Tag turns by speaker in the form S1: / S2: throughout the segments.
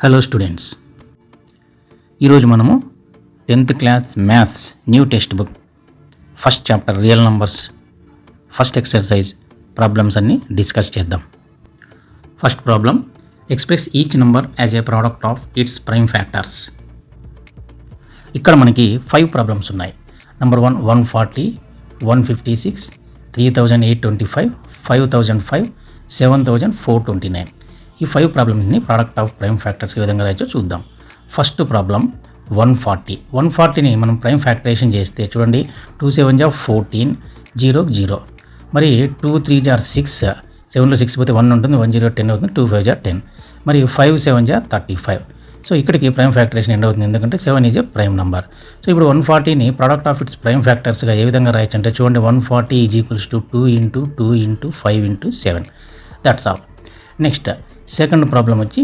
S1: Hello students, ఈరోజు మనము 10th class maths new text book first chapter real numbers first exercise problems అన్ని discuss చేద్దాం. First problem, express each number as a product of it's prime factors. ఇక్కడ మనకి 5 problems ఉన్నాయి. Number 1 140, 156, 3825, 5005, 7429. ఈ 5 ప్రాబ్లమ్స్ని product of prime factors ఏ విధంగా రాయొచ్చో చూద్దాం. First problem 140ని మనం ప్రైమ్ ఫ్యాక్టరేషన్ చేస్తే చూడండి, 2 7 జా 14, 0 0, మరి 2 3 జా 6, 7లో 6 పోతే 1 ఉంటుంది, 1 0 10 అవుతుంది, 2 5 జా 10, మరి 5 7 జా 35. సో ఇక్కడికి ప్రైమ్ ఫ్యాక్టరేషన్ ఎండ్ అవుతుంది, ఎందుకంటే 7 is a prime number. So ఇప్పుడు 140ని ప్రోడక్ట్ ఆఫ్ ఇట్స్ ప్రైమ్ ఫ్యాక్టర్స్గా ఏ విధంగా రాయొచ్చు అంటే చూడండి, 140 is equals to 2 into 2 into 5 into 7. That's all. Next second problem వచ్చి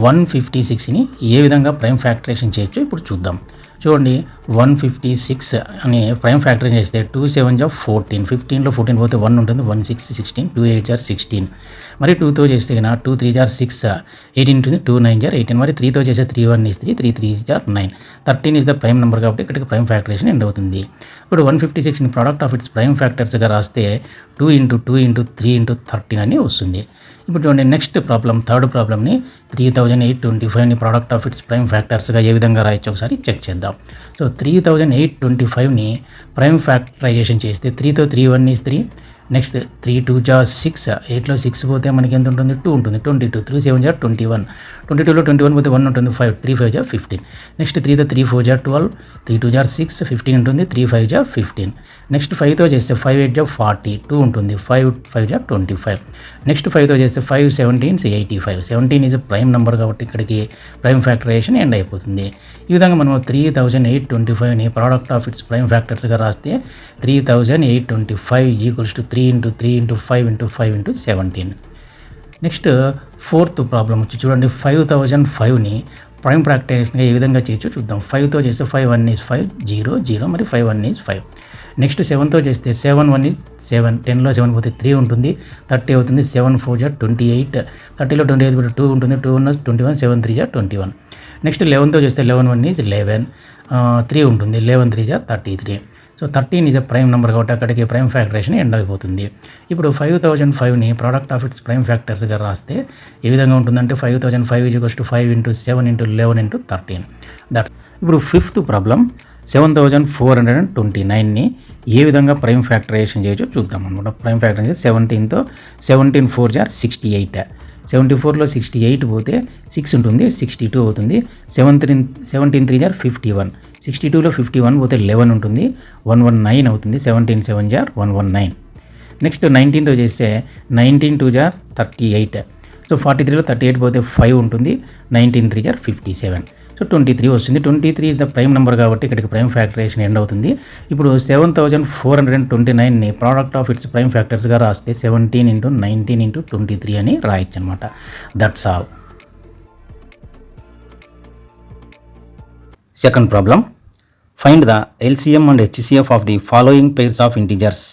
S1: 156ని ఏ విధంగా ప్రైమ్ ఫ్యాక్టరేషన్ చేయొచ్చో ఇప్పుడు చూద్దాం. చూడండి, 156 అని ప్రైమ్ ఫ్యాక్టరేషన్ చేస్తే 2 7 జా 14, 15లో 14 పోతే 1 ఉంటుంది, 1 6 16, 2 8 జా 16, మరి 2తో చేస్తే 2 3 జా 6, 18 ఉంటుంది, 2 9 జా 18, మరి 3తో చేస్తే 3 1 is 3, 3 3 జా 9, 13 ఇస్ ద ప్రైమ్ నెంబర్ కాబట్టి ఇక్కడికి ప్రైమ్ ఫ్యాక్టరేషన్ ఎండ్ అవుతుంది. ఇప్పుడు 156ని ప్రోడక్ట్ ఆఫ్ ఇట్స్ ప్రైమ్ ఫ్యాక్టర్స్గా రాస్తే 2 ఇంటూ 2 ఇంటూ 3 ఇంటూ 13 అని వస్తుంది. ఇప్పుడు చూడండి, నెక్స్ట్ ప్రాబ్లం థర్డ్ ప్రాబ్లమ్ని 3825ని ప్రోడక్ట్ ఆఫ్ ఇట్స్ ప్రైమ్ ఫ్యాక్టర్స్గా ఏ విధంగా రాయొచ్చు ఒకసారి చెక్ చేద్దాం. సో 3825ని ప్రైమ్ ఫ్యాక్టరైజేషన్ చేస్తే 3తో 3 1 is 3, నెక్స్ట్ 3 2 జా 6, 8లో 6 పోతే మనకి ఎంత ఉంటుంది, 2 ఉంటుంది, 22, 3 7 జా 21, 22లో 21 పోతే 1 ఉంటుంది, 5 3 5 జా 15, నెక్స్ట్ 3తో 3 4 జా 12, 3 2 జా 6, 15 ఉంటుంది, 3 5 జా 15, నెక్స్ట్ 5తో చేస్తే 5 8 జా 40, 2 ఉంటుంది, 5 5 జా 25, నెక్స్ట్ 5తో చేస్తే 5 17 85, 17 ఈజ్ ప్రైమ్ నెంబర్ కాబట్టి ఇక్కడికి ప్రైమ్ ఫ్యాక్టరైజేషన్ ఎండ్ అయిపోతుంది. ఈ విధంగా మనం 3825ని ప్రోడక్ట్ ఆఫ్ ఇట్స్ ప్రైమ్ ఫ్యాక్టర్స్గా రాస్తే 3825 equals to 3 into 3 into 5 into 5 into 17. Next fourth problem వచ్చి చూడండి, 5005ని ప్రైమ్ ఫ్యాక్టరైజేషన్గా ఏ విధంగా చేయొచ్చో చూద్దాం. 5తో చేస్తే 5 1 is 5, 0 0, మరి 5 1 is 5, నెక్స్ట్ 7తో చేస్తే 7 1 is 7, 10లో 7 పోతే 3 ఉంటుంది, 30 అవుతుంది, 7 4 జా 28, 30లో 28 పోతే 2 ఉంటుంది, 2 1 21, 7 3 జా 21, నెక్స్ట్ 11తో చేస్తే 11 1 is 11, 3 ఉంటుంది, 11 3 జా 33. So 13 is a prime number కాబట్టి అక్కడికి ప్రైమ్ ఫ్యాక్టరేషన్ ఎండ్ అయిపోతుంది. ఇప్పుడు 5005ని ప్రోడక్ట్ ఆఫ్ ఇట్స్ ప్రైమ్ ఫ్యాక్టర్స్గా రాస్తే ఏ విధంగా ఉంటుందంటే 5005 is equals to 5 into 7 into 11 into 13. That's. ఇప్పుడు ఫిఫ్త్ ప్రాబ్లం 7429ని ఏ విధంగా ప్రైమ్ ఫ్యాక్టరైజేషన్ చేయొచ్చో చూద్దాం అనమాట. ప్రైమ్ ఫ్యాక్టరైజేషన్ 17తో 17 4 జా 68, 74లో 68 పోతే 6 ఉంటుంది, 62 అవుతుంది, 17 3 జా 51, 62లో 51 పోతే 11 ఉంటుంది, 119 అవుతుంది, 17 7 జా 119, నెక్స్ట్ 19తో చేస్తే 19 2 జా 38, సో 43లో 38 పోతే 5 ఉంటుంది, 19 3 జా 57, సో 23 వస్తుంది. 23 ఇస్ ద ప్రైమ్ నెంబర్ కాబట్టి ఇక్కడికి ప్రైమ్ ఫ్యాక్టరేషన్ ఎండ్ అవుతుంది. ఇప్పుడు 7429ని ప్రోడక్ట్ ఆఫ్ ఇట్స్ ప్రైమ్ ఫ్యాక్టర్స్గా రాస్తే 17 ఇంటూ 19 ఇంటూ 23 అని రాయొచ్చు అనమాట. That's all. Second problem, find the LCM and HCF of the following pairs of integers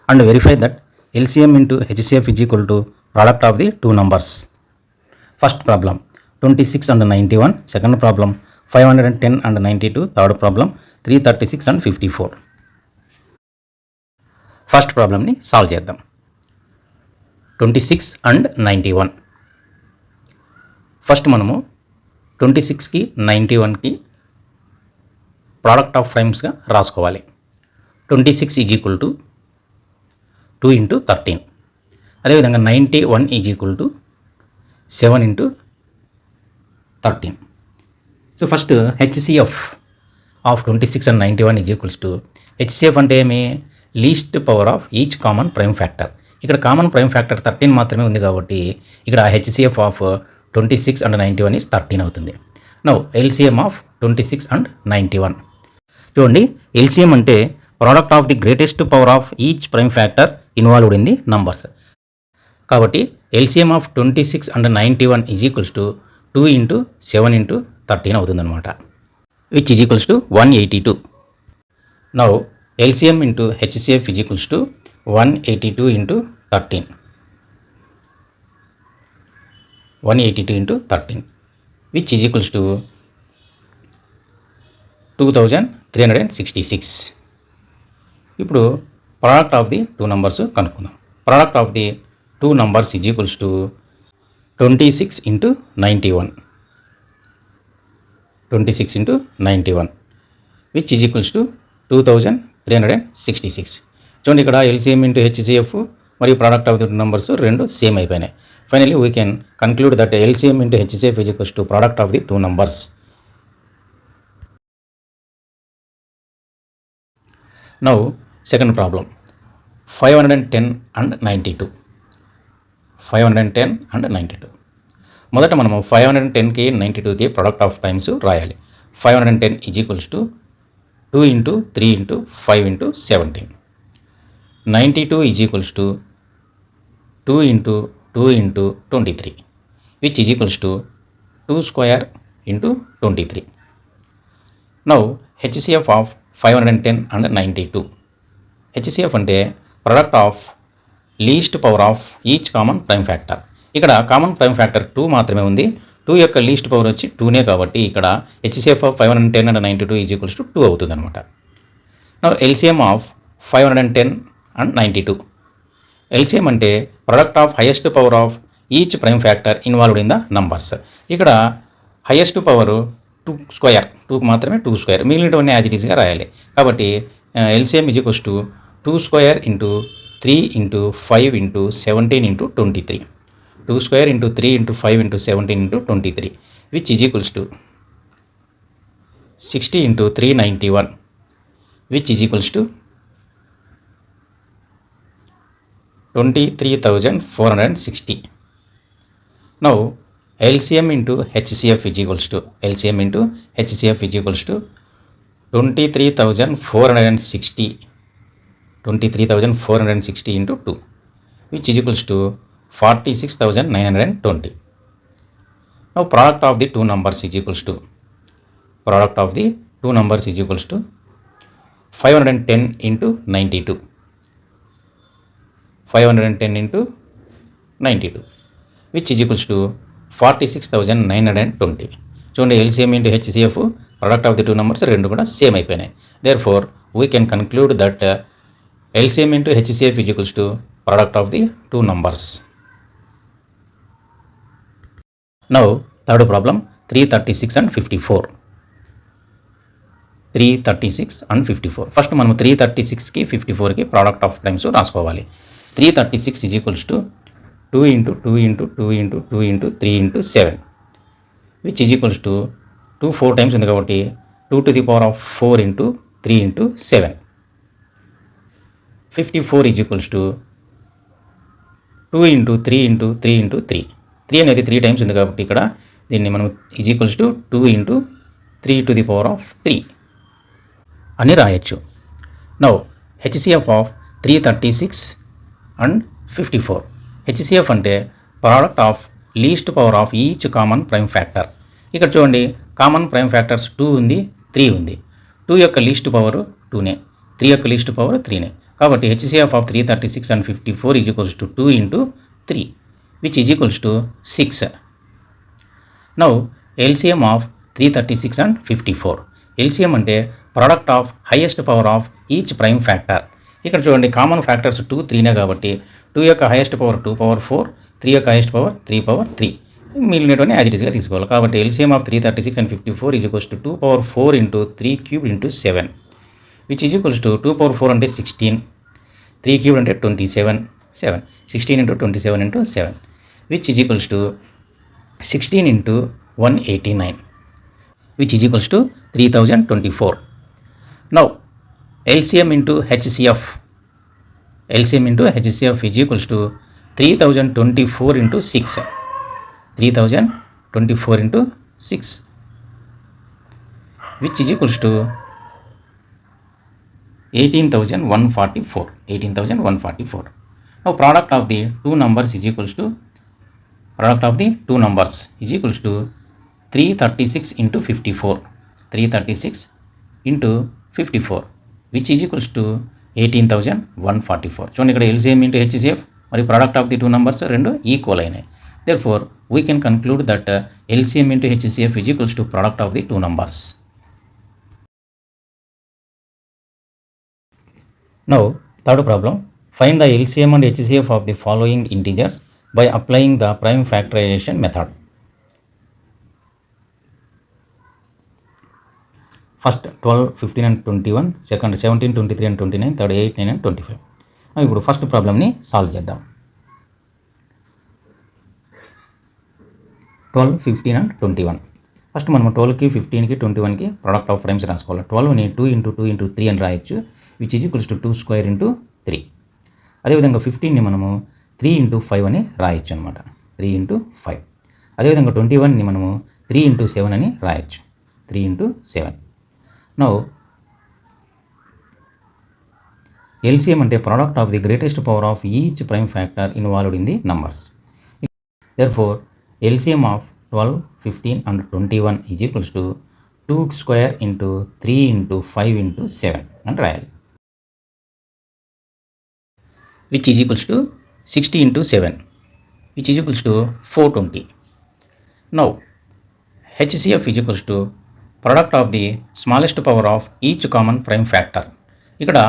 S1: and verify that LCM into HCF is equal to product of the 2 numbers. First problem 26 and 91, second problem 510 and 92, third problem 336 and 54. First ప్రాబ్లమ్ని solve చేద్దాం. 26 and 91. First మనము 26కి 91కి product of ప్రైమ్స్గా రాసుకోవాలి. 26 is equal to 2 into 13, అదేవిధంగా 91 is equal to 7 into 13. So first HCF of 26 and 91 is equals to, HCF అంటే ఏమి, least power of each common prime factor. ఇక్కడ common prime factor 13 మాత్రమే ఉంది కాబట్టి ఇక్కడ HCF ఆఫ్ 26 and 91 ఈజ్ 13 అవుతుంది. Now LCM of 26 and 91. చూడండి, LCM అంటే product of the greatest power of each prime factor involved in the numbers. కాబట్టి LCM of 26 and 91 is equals to 2 into 7 into 13 అవుతుందన్నమాట, which is equals to 182. Now LCM into HCF is equals to 182 into 13, 182 into 13. Which is equals to 2366. ఇప్పుడు product of the two numbers కనుక్కుందాం. Product of the two numbers is equals to 26 into 91. 26 into 91 which is equals to 2366. చూడండి ఇక్కడ LCM into HCF మరియు product of the two numbers రెండు same అయిపోయినాయి. Finally we can conclude that LCM into HCF is equals to product of the two numbers. Now, second problem, 510 and 92. 510 and 92. మొదట మనము 510కి 92కి product of times రాయాలి. 510 is equals to 2 into 3 into 5 into 17. 92 is equals to 2 into 2 into 23 which is equals to 2 square into 23. Now HCF of 510 and 92. HCF అంటే product of least power of each common prime factor. ఇక్కడ common prime factor 2 మాత్రమే ఉంది. 2 యొక్క least power వచ్చి 2నే కాబట్టి ఇక్కడ HCF of 510 and 92 is equals to 2 అవుతుంది అనమాట. LCM of 510 and 92. ఎల్సిఎం అంటే product of highest power of each prime factor involved in the numbers. ఇక్కడ హైయెస్ట్ పవర్ 2 స్క్వేర్, 2కి మాత్రమే 2 స్క్వేర్, మిగిలినవన్నీ యాజ్ ఇట్ ఈస్గా రాయాలి. కాబట్టి LCM is equals to 2 square into 3 into 5 into 17 into 23. 2 square into 3 into 5 into 17 into 23 which is equals to 60 into 391 which is equals to 23,460. Now LCM into HCF is equals to 23,460 into 2 which is equals to 46,920. Now product of the two numbers is equals to 510 into 92. 510 into 92 which is equals to 46,920. చూడండి LCM into HCF product of the two numbers రెండు కూడా same అయిపోయినాయి. Therefore we can conclude that LCM into HCF is equals to product of the two numbers. Now third problem 336 and 54. 336 and 54. First మనం 336కి 54కి product of times రాసుకోవాలి. 336 is equals to 2 into 2 into 2 into 2 into 3 into 7 which is equals to 2 4 times ఉంది కాబట్టి 2 to the power of 4 into 3 into 7. 54 is equals to 2 into 3 into 3 into 3. 3 అనేది 3 times ఉంది కాబట్టి ఇక్కడ దీన్ని మనం is equals to 2 into 3 to the power of 3 అని రాయొచ్చు. Now HCF of 336 and 54. HCF అంటే product of least power of each common prime factor. ఇక్కడ చూడండి కామన్ ప్రైమ్ ఫ్యాక్టర్స్ 2 ఉంది, 3 ఉంది. 2 యొక్క లీస్ట్ పవర్ 2నే, 3 యొక్క లీస్ట్ పవర్ 3నే. కాబట్టి HCF of 336 and 54 is equals to 2 into 3 which is equals to 6. Now LCM of 336 and 54. LCM అంటే product of highest power of each prime factor. ఇక్కడ చూడండి common factors 2 3నే కాబట్టి 2 యొక్క హైయెస్ట్ పవర్ 2 power 4, 3 యొక్క highest power 3 power 3, మిగిలినటువంటి as it ఈస్గా తీసుకోవాలి. కాబట్టి LCM of 336 and 54 is equals to 2 power 4 into 3 cubed into 7 which is equals to 2 power 4 అంటే 16, 3 cubed అంటే 27, 16 into 27 into 7 which is equals to 16 into 189 which is equals to 3024. Now LCM into HCF. LCM into HCF is equals to 3024 into 6. 3024 into 6 which is equals to 18,144. 18,144. Now product of the two numbers is equals to 336 into 54. 336 into 54 which is equals to 18,144. చూడండి ఇక్కడ LCM into HCF మరియు product of the two numbers రెండు equal అయినాయి. Therefore we can conclude that LCM into HCF is equals to product of the two numbers. Now, third problem, find the LCM and HCF of the following integers by applying the prime factorization method. First 12, 15 and 21, second 17, 23 and 29, third 8, 9 and 25. ఇప్పుడు first ప్రాబ్లమ్ని solve చేద్దాం. 12, 15 and 21. First మనం 12కి 15కి 21కి product of primes రాసుకోవాలి. 12ని 2 into 2 into 3 అని రాయొచ్చు, which is equals to 2 square into 3. అదేవిధంగా 15ని మనము 3 into 5 అని రాయొచ్చు అనమాట, 3 into 5. అదేవిధంగా 21ని మనము 3 into 7 అని రాయొచ్చు, 3 into 7. నౌ LCM అంటే product of the greatest power of each prime factor involved in the numbers. Therefore, LCM of 12, 15 and 21 is equals to 2 square into 3 into 5 into 7 and రాయాలి, which is equals to 60 into 7, which is equals to 420. Now, HCF is equals to product of the smallest power of each common prime factor. ఇక్కడ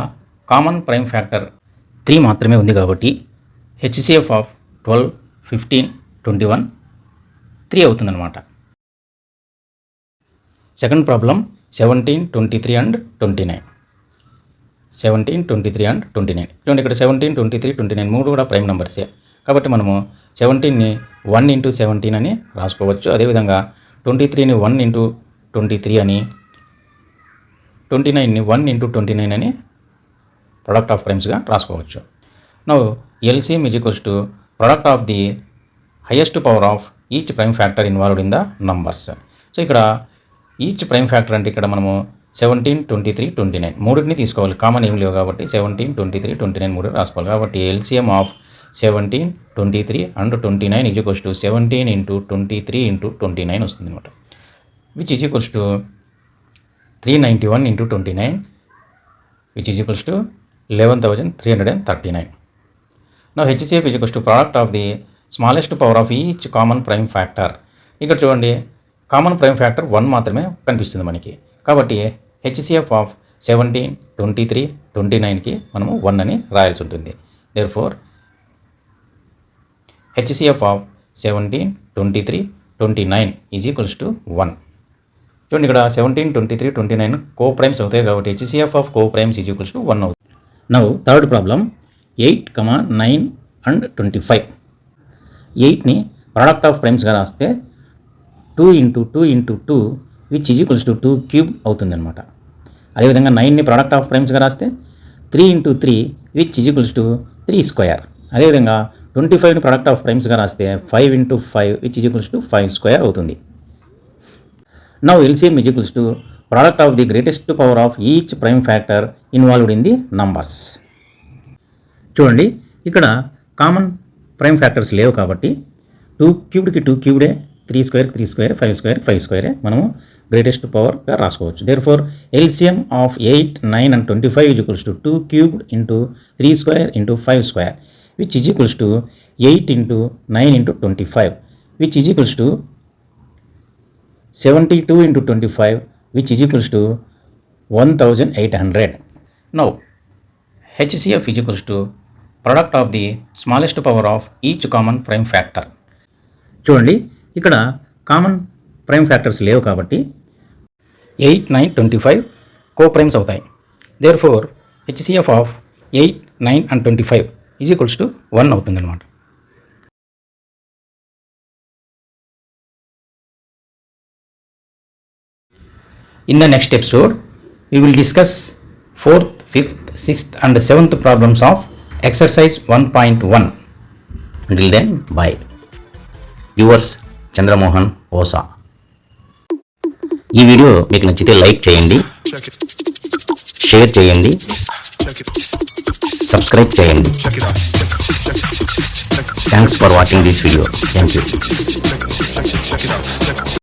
S1: common prime factor 3 మాత్రమే ఉంది కాబట్టి HCF of 12, 15, 21 3 అవుతుందన్నమాట. Second problem 17, 23 and 29. 17, 23 and 29. చూడండి ఇక్కడ 17, 23, 29 మూడు కూడా prime నెంబర్సే కాబట్టి మనము 17ని 1 into 17 అని రాసుకోవచ్చు. అదేవిధంగా 23ని 1 into 23 అని, 29ని 1 into 29 అని ప్రొడక్ట్ ఆఫ్ ప్రైమ్స్గా రాసుకోవచ్చు. Now LCM is equals to product of the highest power of each prime factor involved in the numbers. So ఇక్కడ ఈచ్ ప్రైమ్ ఫ్యాక్టర్ అంటే ఇక్కడ మనము 17, 23, 29 మూడింటిని తీసుకోవాలి, కామన్ ఏం లేవు కాబట్టి 17, 23, 29 మూడు రాసుకోవాలి. కాబట్టి LCM of 17, 23 and 29 is equals to 17 into 23 into 29 వస్తుంది అనమాట, which is equals to 391 into 29, which is equals to 11,339. Now HCF is equals to product of the smallest power of each common prime factor. ఇక్కడ చూడండి common prime factor 1 మాత్రమే కనిపిస్తుంది మనకి కాబట్టి HCF of 17, 23, 29కి మనము 1 అని రాయాల్సి ఉంటుంది. Therefore HCF of 17, 23, 29 is equals to 1. చూడండి ఇక్కడ 17, 23, 29 కో ప్రైమ్స్ అవుతాయి కాబట్టి HCF of coprimes is equals to 1 అవుతుంది. Now third problem 8, 9 and 25. 8ని ప్రోడక్ట్ ఆఫ్ ప్రైమ్స్గా రాస్తే 2 into 2 into 2 which is equals to 2 cube అవుతుంది అనమాట. అదేవిధంగా 9ని ప్రోడక్ట్ ఆఫ్ ప్రైమ్స్గా రాస్తే 3 into 3 which is equals to 3 square. అదేవిధంగా 25ని ప్రోడక్ట్ ఆఫ్ ప్రైమ్స్గా రాస్తే 5 into 5 which is equals to 5 square అవుతుంది. Now LCM is equals to product of the greatest power of each prime factor involved in the numbers. చూడండి ఇక్కడ common prime factors లేవు కాబట్టి 2 క్యూబ్డ్కి 2 క్యూబ్డే, 3 square 3 square, 5 square 5 స్క్వేరే మనము greatest పవర్గా రాసుకోవచ్చు. Therefore LCM of 8, 9 and 25 is equals to 2 cubed into 3 square into 5 square which is equals to 8 into 9 into 25 which is equals to 72 into 25 which is equals to 1800. Now HCF is equals to product of the smallest power of each common prime factor. చూడండి ఇక్కడ common prime factors లేవు కాబట్టి 8, 9, 25 co primes అవుతాయి. Therefore HCF of 8, 9 and 25 is equals to 1 అవుతుంది అనమాట. In the next episode, we will discuss 4th, 5th, 6th and 7th problems of exercise 1.1. Until then, bye. Yours, Chandramohan Osa. ఈ video మీకు నచ్చితే like చేయండి, share చేయండి, subscribe చేయండి. Thanks for watching this video. Thank you.